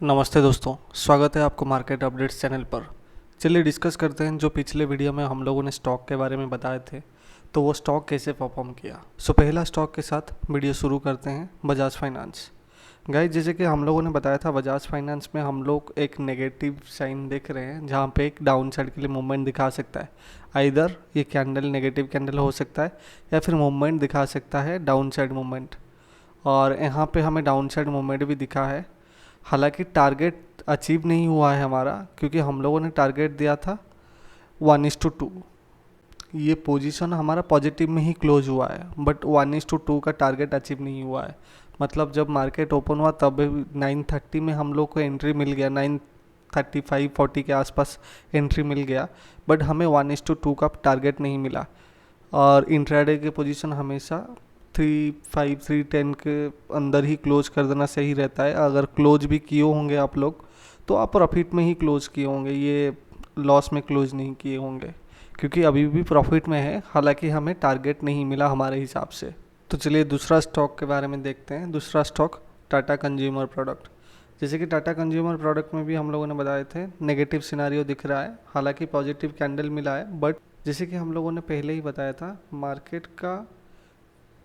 नमस्ते दोस्तों, स्वागत है आपको मार्केट अपडेट्स चैनल पर। चलिए डिस्कस करते हैं जो पिछले वीडियो में हम लोगों ने स्टॉक के बारे में बताए थे, तो वो स्टॉक कैसे परफॉर्म किया। पहला स्टॉक के साथ वीडियो शुरू करते हैं, बजाज फाइनेंस। गाइस, जैसे कि हम लोगों ने बताया था, बजाज फाइनेंस में हम लोग एक नेगेटिव साइन देख रहे हैं जहाँ पे एक डाउन साइड के लिए मूवमेंट दिखा सकता है। आइदर ये कैंडल नेगेटिव कैंडल हो सकता है या फिर मूवमेंट दिखा सकता है डाउन साइड मूवमेंट, और यहाँ पे हमें डाउन साइड मूवमेंट भी दिखा है। हालांकि टारगेट अचीव नहीं हुआ है हमारा, क्योंकि हम लोगों ने टारगेट दिया था 1:2। ये पोजीशन हमारा पॉजिटिव में ही क्लोज हुआ है, बट 1:2 का टारगेट अचीव नहीं हुआ है। मतलब जब मार्केट ओपन हुआ तब 9:30 में हम लोग को एंट्री मिल गया, 9:35-40 के आसपास एंट्री मिल गया, बट हमें 1:2 का टारगेट नहीं मिला। और इंट्राडे की पोजीशन हमेशा 3:5-3:10 के अंदर ही क्लोज कर देना सही रहता है। अगर क्लोज भी किए होंगे आप लोग तो आप प्रॉफिट में ही क्लोज किए होंगे, ये लॉस में क्लोज नहीं किए होंगे, क्योंकि अभी भी प्रॉफिट में है। हालांकि हमें टारगेट नहीं मिला हमारे हिसाब से। तो चलिए दूसरा स्टॉक के बारे में देखते हैं। दूसरा स्टॉक टाटा कंज्यूमर प्रोडक्ट। जैसे कि टाटा कंज्यूमर प्रोडक्ट में भी हम लोगों ने बताए थे नेगेटिव सिनारियो दिख रहा है, हालांकि पॉजिटिव कैंडल मिला है। बट जैसे कि हम लोगों ने पहले ही बताया था, मार्केट का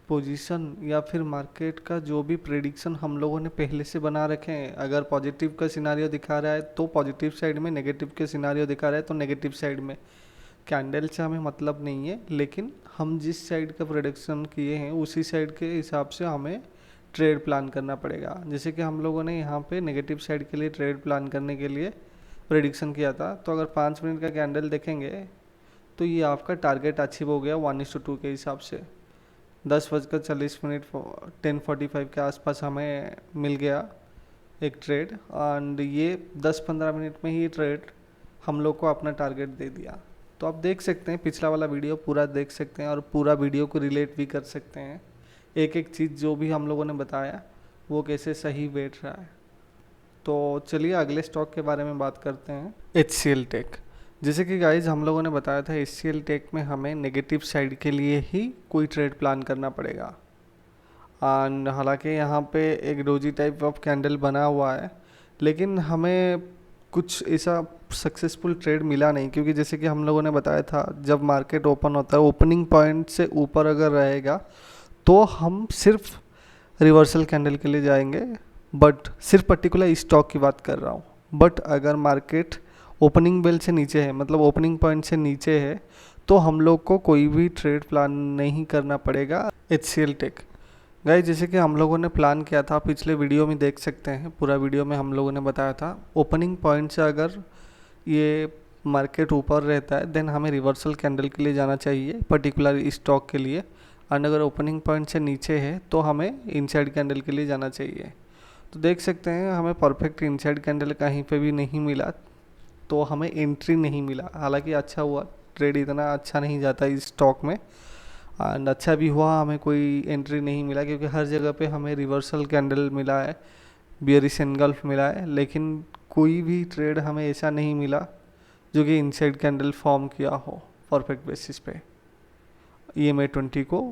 पोजीशन या फिर मार्केट का जो भी प्रेडिक्शन हम लोगों ने पहले से बना रखे हैं, अगर पॉजिटिव का सिनारियो दिखा रहा है तो पॉजिटिव साइड में, नेगेटिव के सिनारियो दिखा रहा है तो नेगेटिव साइड में। कैंडल से हमें मतलब नहीं है, लेकिन हम जिस साइड का प्रेडिक्शन किए हैं उसी साइड के हिसाब से हमें ट्रेड प्लान करना पड़ेगा। जैसे कि हम लोगों ने यहाँ पे नेगेटिव साइड के लिए ट्रेड प्लान करने के लिए प्रेडिक्शन किया था, तो अगर 5 मिनट का कैंडल देखेंगे तो ये आपका टारगेट अचीव हो गया 1:2 के हिसाब से। 10:40 10:45 के आसपास हमें मिल गया एक ट्रेड, एंड ये 10-15 मिनट में ही ट्रेड हम लोग को अपना टारगेट दे दिया। तो आप देख सकते हैं, पिछला वाला वीडियो पूरा देख सकते हैं और पूरा वीडियो को रिलेट भी कर सकते हैं। एक एक चीज़ जो भी हम लोगों ने बताया वो कैसे सही बैठ रहा है। तो चलिए अगले स्टॉक के बारे में बात करते हैं, HCL टेक। जैसे कि गाइज हम लोगों ने बताया था, HCL टेक में हमें नेगेटिव साइड के लिए ही कोई ट्रेड प्लान करना पड़ेगा। एंड हालांकि यहाँ पे एक डोजी टाइप ऑफ कैंडल बना हुआ है, लेकिन हमें कुछ ऐसा सक्सेसफुल ट्रेड मिला नहीं, क्योंकि जैसे कि हम लोगों ने बताया था, जब मार्केट ओपन होता है ओपनिंग पॉइंट से ऊपर अगर रहेगा तो हम सिर्फ रिवर्सल कैंडल के लिए जाएंगे। बट सिर्फ पर्टिकुलर स्टॉक की बात कर रहा हूँ। बट अगर मार्केट ओपनिंग बेल से नीचे है, मतलब ओपनिंग पॉइंट से नीचे है, तो हम लोग को कोई भी ट्रेड प्लान नहीं करना पड़ेगा HCL टेक। गाइस, जैसे कि हम लोगों ने प्लान किया था, पिछले वीडियो में देख सकते हैं, पूरा वीडियो में हम लोगों ने बताया था ओपनिंग पॉइंट से अगर ये मार्केट ऊपर रहता है देन हमें रिवर्सल कैंडल के लिए जाना चाहिए पर्टिकुलर स्टॉक के लिए, एंड अगर ओपनिंग पॉइंट से नीचे है तो हमें इनसाइड कैंडल के लिए जाना चाहिए। तो देख सकते हैं हमें परफेक्ट इनसाइड कैंडल कहीं पे भी नहीं मिला, तो हमें एंट्री नहीं मिला। हालांकि अच्छा हुआ, ट्रेड इतना अच्छा नहीं जाता इस स्टॉक में, एंड अच्छा भी हुआ हमें कोई एंट्री नहीं मिला, क्योंकि हर जगह पे हमें रिवर्सल कैंडल मिला है, बियरिश एनगल्फ मिला है, लेकिन कोई भी ट्रेड हमें ऐसा नहीं मिला जो कि इनसाइड कैंडल फॉर्म किया हो परफेक्ट बेसिस पे EMA20 को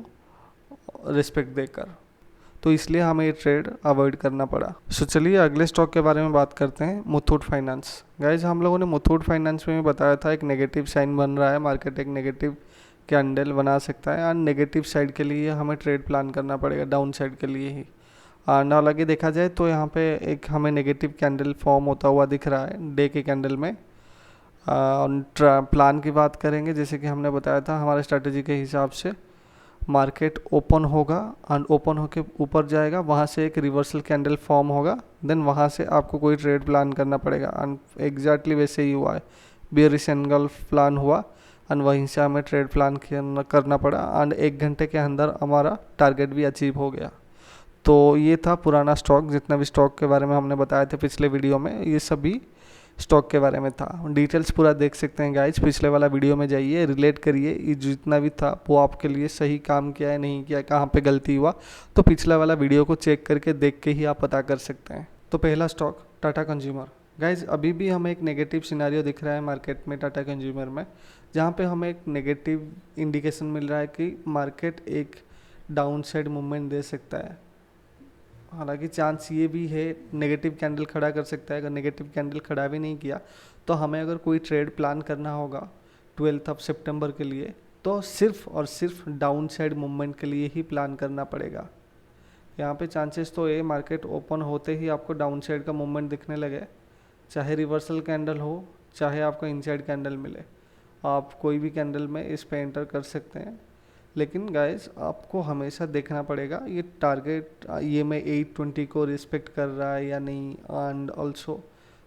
रिस्पेक्ट देकर। तो इसलिए हमें ये ट्रेड अवॉइड करना पड़ा। चलिए अगले स्टॉक के बारे में बात करते हैं, मुथूट फाइनेंस। गाइज, हम लोगों ने मुथूट फाइनेंस में भी बताया था एक नेगेटिव साइन बन रहा है, मार्केट एक नेगेटिव कैंडल बना सकता है, एंड नेगेटिव साइड के लिए हमें ट्रेड प्लान करना पड़ेगा, डाउन साइड के लिए ही। एंड हालांकि देखा जाए तो यहाँ पे एक हमें नेगेटिव कैंडल फॉर्म होता हुआ दिख रहा है डे के कैंडल में। प्लान की बात करेंगे, जैसे कि हमने बताया था, हमारे स्ट्रेटजी के हिसाब से मार्केट ओपन होगा एंड ओपन होके ऊपर जाएगा, वहाँ से एक रिवर्सल कैंडल फॉर्म होगा, देन वहाँ से आपको कोई ट्रेड प्लान करना पड़ेगा। एंड एग्जैक्टली वैसे ही हुआ है, बियरिश एनगल्फ प्लान हुआ एंड वहीं से हमें ट्रेड प्लान करना पड़ा, एंड 1 घंटे के अंदर हमारा टारगेट भी अचीव हो गया। तो ये था पुराना स्टॉक, जितना भी स्टॉक के बारे में हमने बताया था पिछले वीडियो में, ये सभी स्टॉक के बारे में था। डिटेल्स पूरा देख सकते हैं गाइज, पिछले वाला वीडियो में जाइए, रिलेट करिए, ये जितना भी था वो आपके लिए सही काम किया है नहीं किया, कहाँ पे गलती हुआ, तो पिछला वाला वीडियो को चेक करके देख के ही आप पता कर सकते हैं। तो पहला स्टॉक टाटा कंज्यूमर। गाइज, अभी भी हमें एक नेगेटिव सिनारियो दिख रहा है मार्केट में टाटा कंज्यूमर में, जहाँ पे हमें एक नेगेटिव इंडिकेशन मिल रहा है कि मार्केट एक डाउन साइड मूवमेंट दे सकता है। हालांकि चांस ये भी है नेगेटिव कैंडल खड़ा कर सकता है। अगर नेगेटिव कैंडल खड़ा भी नहीं किया तो हमें अगर कोई ट्रेड प्लान करना होगा 12 सितंबर के लिए, तो सिर्फ और सिर्फ डाउन साइड मूवमेंट के लिए ही प्लान करना पड़ेगा। यहाँ पे चांसेस तो ये मार्केट ओपन होते ही आपको डाउन साइड का मूवमेंट दिखने लगे, चाहे रिवर्सल कैंडल हो, चाहे आपको इनसाइड कैंडल मिले, आप कोई भी कैंडल में इस पे एंटर कर सकते हैं। लेकिन गाइस आपको हमेशा देखना पड़ेगा ये टारगेट ये मैं 820 को रिस्पेक्ट कर रहा है या नहीं, एंड ऑल्सो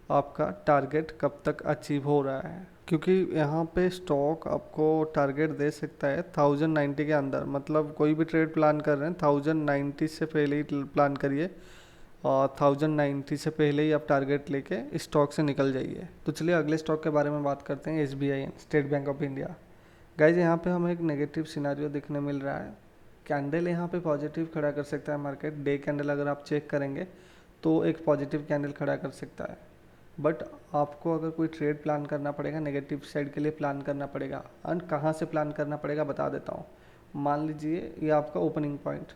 आपका टारगेट कब तक अचीव हो रहा है, क्योंकि यहाँ पे स्टॉक आपको टारगेट दे सकता है 1090 के अंदर। मतलब कोई भी ट्रेड प्लान कर रहे हैं 1090 से पहले ही प्लान करिए, और 1090 से पहले ही आप टारगेट लेके स्टॉक से निकल जाइए। तो चलिए अगले स्टॉक के बारे में बात करते हैं, SBI state bank of India. Guys यहाँ पे हमें एक नेगेटिव सिनारियो देखने मिल रहा है। कैंडल यहाँ पे पॉजिटिव खड़ा कर सकता है मार्केट, डे कैंडल अगर आप चेक करेंगे तो एक पॉजिटिव कैंडल खड़ा कर सकता है। बट आपको अगर कोई ट्रेड प्लान करना पड़ेगा, नेगेटिव साइड के लिए प्लान करना पड़ेगा। एंड कहाँ से प्लान करना पड़ेगा बता देता हूँ। मान लीजिए ये आपका ओपनिंग पॉइंट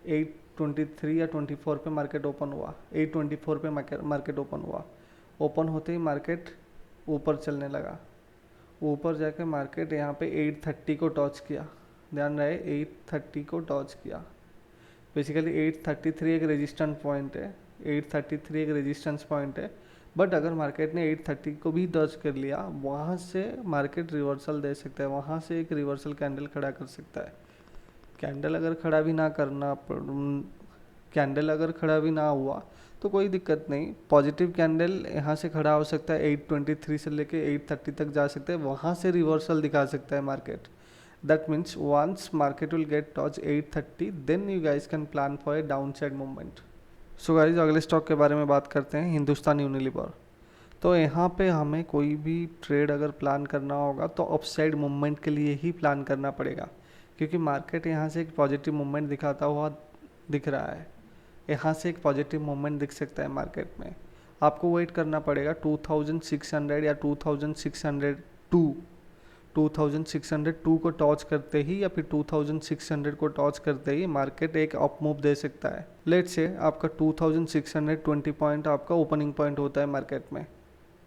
823 या 24 पे मार्केट ओपन हुआ, 824 पे मार्केट ओपन हुआ। ओपन होते ही मार्केट ऊपर चलने लगा, ऊपर जाके मार्केट यहाँ पे 830 को टच किया। ध्यान रहे 830 को टच किया। बेसिकली 833 एक रेजिस्टेंस पॉइंट है, 833 एक रेजिस्टेंस पॉइंट है। बट अगर मार्केट ने 830 को भी टच कर लिया, वहाँ से मार्केट रिवर्सल दे सकता है, वहाँ से एक रिवर्सल कैंडल खड़ा कर सकता है। कैंडल अगर खड़ा भी ना करना कैंडल अगर खड़ा भी ना हुआ तो कोई दिक्कत नहीं, पॉजिटिव कैंडल यहाँ से खड़ा हो सकता है, 823 से लेके 830 तक जा सकते हैं, वहाँ से रिवर्सल दिखा सकता है market. That means once market will get touch 830 then you guys can plan for a downside movement. So guys अगले स्टॉक के बारे में बात करते हैं, हिंदुस्तान यूनिलीवर। तो यहाँ पे हमें कोई भी ट्रेड अगर प्लान करना होगा तो अपसाइड मूवमेंट के लिए ही प्लान करना पड़ेगा, क्योंकि मार्केट यहाँ से एक पॉजिटिव मूवमेंट दिखाता हुआ दिख रहा है। यहाँ से एक पॉजिटिव मूवमेंट दिख सकता है मार्केट में। आपको वेट करना पड़ेगा 2600 या 2602 को टॉच करते ही, या फिर 2600 को टॉच करते ही मार्केट एक अप मूव दे सकता है। लेट्स से आपका 2620 पॉइंट आपका ओपनिंग पॉइंट होता है मार्केट में,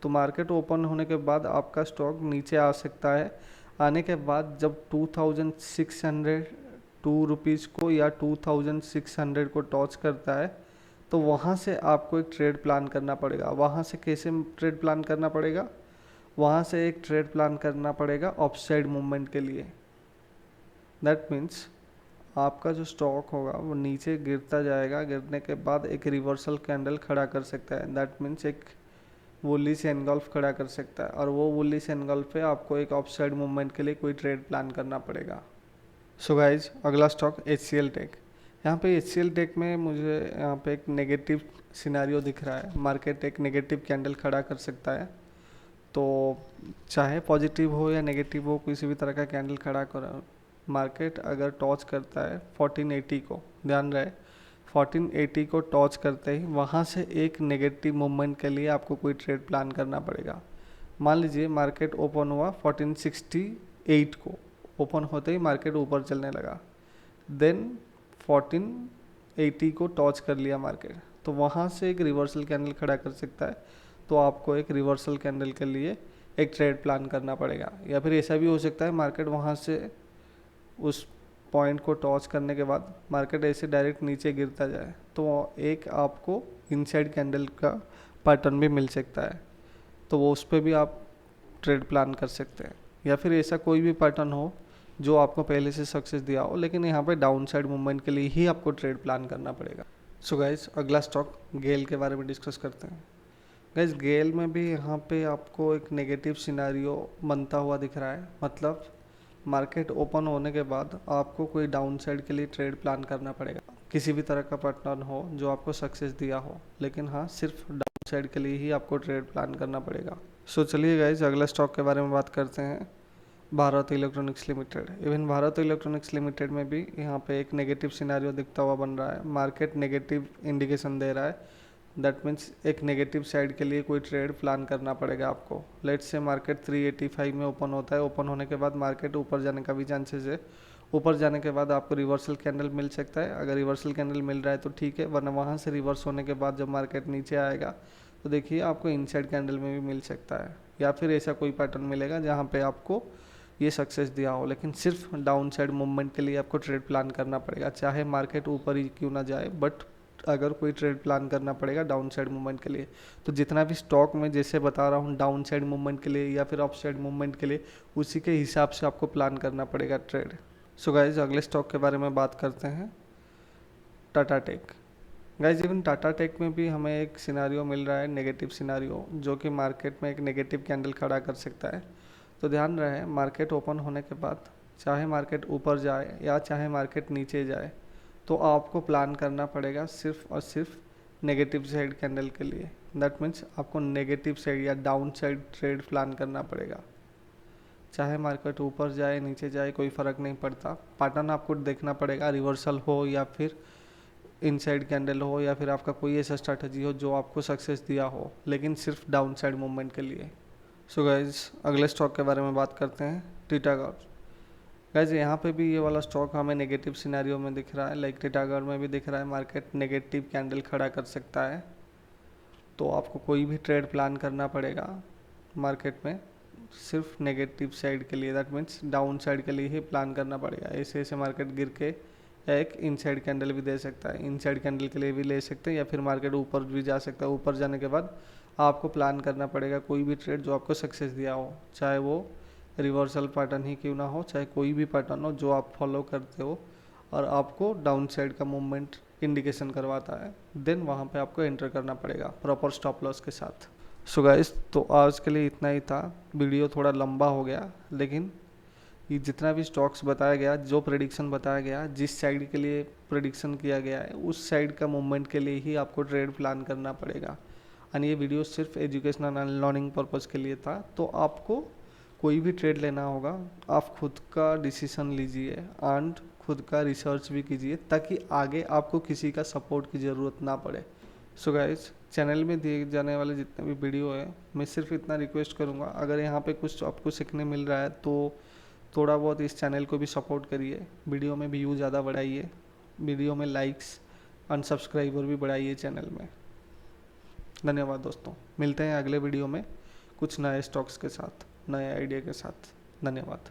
तो मार्केट ओपन होने के बाद आपका स्टॉक नीचे आ सकता है। आने के बाद जब 2602 रुपीज़ को या 2600 को टॉच करता है तो वहाँ से आपको एक ट्रेड प्लान करना पड़ेगा। वहाँ से कैसे ट्रेड प्लान करना पड़ेगा? वहाँ से एक ट्रेड प्लान करना पड़ेगा अपसाइड मूवमेंट के लिए। दैट मीन्स आपका जो स्टॉक होगा वो नीचे गिरता जाएगा, गिरने के बाद एक रिवर्सल कैंडल खड़ा कर सकता है। दैट मीन्स एक वुलिश एनगल्फ खड़ा कर सकता है, और वो वुलिश एनगल्फ पे आपको एक अपसाइड मूवमेंट के लिए कोई ट्रेड प्लान करना पड़ेगा। सो गाइज अगला स्टॉक HCL टेक। यहाँ पे HCL टेक में मुझे यहाँ पे एक नेगेटिव सिनेरियो दिख रहा है। मार्केट एक नेगेटिव कैंडल खड़ा कर सकता है, तो चाहे पॉजिटिव हो या नेगेटिव हो, किसी भी तरह का कैंडल खड़ा कर मार्केट अगर टॉच करता है 1480 को, ध्यान रहे 1480 को टॉच करते ही वहाँ से एक नेगेटिव मूवमेंट के लिए आपको कोई ट्रेड प्लान करना पड़ेगा। मान लीजिए मार्केट ओपन हुआ 1468 को, ओपन होते ही मार्केट ऊपर चलने लगा, देन 1480 को टॉच कर लिया मार्केट, तो वहाँ से एक रिवर्सल कैंडल खड़ा कर सकता है। तो आपको एक रिवर्सल कैंडल के लिए एक ट्रेड प्लान करना पड़ेगा। या फिर ऐसा भी हो सकता है मार्केट वहाँ से उस पॉइंट को टॉच करने के बाद मार्केट ऐसे डायरेक्ट नीचे गिरता जाए, तो एक आपको इनसाइड कैंडल का पैटर्न भी मिल सकता है, तो वो उस पर भी आप ट्रेड प्लान कर सकते हैं। या फिर ऐसा कोई भी पैटर्न हो जो आपको पहले से सक्सेस दिया हो, लेकिन यहाँ पे डाउन साइड मूवमेंट के लिए ही आपको ट्रेड प्लान करना पड़ेगा। सो गाइज अगला स्टॉक गेल के बारे में डिस्कस करते हैं। गाइज गेल में भी यहाँ पे आपको एक नेगेटिव सिनेरियो बनता हुआ दिख रहा है। मतलब मार्केट ओपन होने के बाद आपको कोई डाउन साइड के लिए ट्रेड प्लान करना पड़ेगा, किसी भी तरह का पैटर्न हो जो आपको सक्सेस दिया हो, लेकिन हाँ सिर्फ डाउन साइड के लिए ही आपको ट्रेड प्लान करना पड़ेगा। सो चलिए गाइज अगला स्टॉक के बारे में बात करते हैं, Bharat electronics limited. Even Bharat electronics limited में भी यहाँ पे एक नेगेटिव सिनेरियो दिखता हुआ बन रहा है। मार्केट नेगेटिव इंडिकेशन दे रहा है, दैट मीन्स एक नेगेटिव साइड के लिए कोई ट्रेड प्लान करना पड़ेगा आपको। लेट्स से मार्केट 385 में ओपन होता है, ओपन होने के बाद मार्केट ऊपर जाने का भी चांसेस है, ऊपर जाने के बाद आपको रिवर्सल कैंडल मिल सकता है। अगर रिवर्सल कैंडल मिल रहा है तो ठीक है, वरना वहाँ से रिवर्स होने के बाद जब मार्केट नीचे आएगा तो देखिए आपको इनसाइड कैंडल में भी मिल सकता है, या फिर ऐसा कोई पैटर्न मिलेगा जहाँ पे आपको ये सक्सेस दिया हो। लेकिन सिर्फ डाउन साइड मूवमेंट के लिए आपको ट्रेड प्लान करना पड़ेगा, चाहे मार्केट ऊपर ही क्यों ना जाए। बट अगर कोई ट्रेड प्लान करना पड़ेगा डाउन साइड मूवमेंट के लिए, तो जितना भी स्टॉक में जैसे बता रहा हूँ डाउन साइड मूवमेंट के लिए या फिर अप साइड मूवमेंट के लिए, उसी के हिसाब से आपको प्लान करना पड़ेगा ट्रेड। सो गाइज अगले स्टॉक के बारे में बात करते हैं, Tata Tech. Guys even Tata Tech में भी हमें एक सिनारियो मिल रहा है, नेगेटिव सिनारियो, जो कि मार्केट में एक नेगेटिव कैंडल खड़ा कर सकता है। तो ध्यान रहे, मार्केट ओपन होने के बाद चाहे मार्केट ऊपर जाए या चाहे मार्केट नीचे जाए, तो आपको प्लान करना पड़ेगा सिर्फ और सिर्फ नेगेटिव साइड कैंडल के लिए। दैट मीन्स आपको नेगेटिव साइड या डाउन साइड ट्रेड प्लान करना पड़ेगा। चाहे मार्केट ऊपर जाए नीचे जाए कोई फ़र्क नहीं पड़ता, पैटर्न आपको देखना पड़ेगा, रिवर्सल हो या फिर इनसाइड कैंडल हो या फिर आपका कोई ऐसा स्ट्रैटेजी हो जो आपको सक्सेस दिया हो, लेकिन सिर्फ डाउन साइड मूवमेंट के लिए। सो गाइज अगले स्टॉक के बारे में बात करते हैं, टिटागढ़। गाइज यहाँ पे भी ये वाला स्टॉक हमें नेगेटिव सिनेरियो में दिख रहा है, लाइक टिटागढ़ में भी दिख रहा है मार्केट नेगेटिव कैंडल खड़ा कर सकता है। तो आपको कोई भी ट्रेड प्लान करना पड़ेगा मार्केट में सिर्फ नेगेटिव साइड के लिए, दैट मीन्स डाउन साइड के लिए ही प्लान करना पड़ेगा। ऐसे ऐसे मार्केट गिर के या एक इनसाइड कैंडल भी दे सकता है, इनसाइड कैंडल के लिए भी ले सकते हैं, या फिर मार्केट ऊपर भी जा सकता है। ऊपर जाने के बाद आपको प्लान करना पड़ेगा कोई भी ट्रेड जो आपको सक्सेस दिया हो, चाहे वो रिवर्सल पैटर्न ही क्यों ना हो, चाहे कोई भी पैटर्न हो जो आप फॉलो करते हो और आपको डाउन साइड का मूवमेंट इंडिकेशन करवाता है, देन वहाँ पे आपको एंटर करना पड़ेगा प्रॉपर स्टॉप लॉस के साथ। सो गाइस तो आज के लिए इतना ही था, वीडियो थोड़ा लंबा हो गया, लेकिन ये जितना भी स्टॉक्स बताया गया, जो प्रेडिक्शन बताया गया, जिस साइड के लिए प्रेडिक्शन किया गया है उस साइड का मूवमेंट के लिए ही आपको ट्रेड प्लान करना पड़ेगा। एंड ये वीडियो सिर्फ एजुकेशनल एंड लर्निंग पर्पज़ के लिए था। तो आपको कोई भी ट्रेड लेना होगा, आप खुद का डिसीजन लीजिए एंड खुद का रिसर्च भी कीजिए, ताकि आगे आपको किसी का सपोर्ट की ज़रूरत ना पड़े। सो गाइस चैनल में दिए जाने वाले जितने भी वीडियो है, मैं सिर्फ इतना रिक्वेस्ट करूँगा, अगर यहाँ पे कुछ आपको सीखने मिल रहा है तो थोड़ा बहुत इस चैनल को भी सपोर्ट करिए, वीडियो में व्यू ज़्यादा बढ़ाइए, वीडियो में लाइक्स एंड सब्सक्राइबर भी बढ़ाइए चैनल में। धन्यवाद दोस्तों, मिलते हैं अगले वीडियो में कुछ नए स्टॉक्स के साथ, नए आइडिया के साथ। धन्यवाद।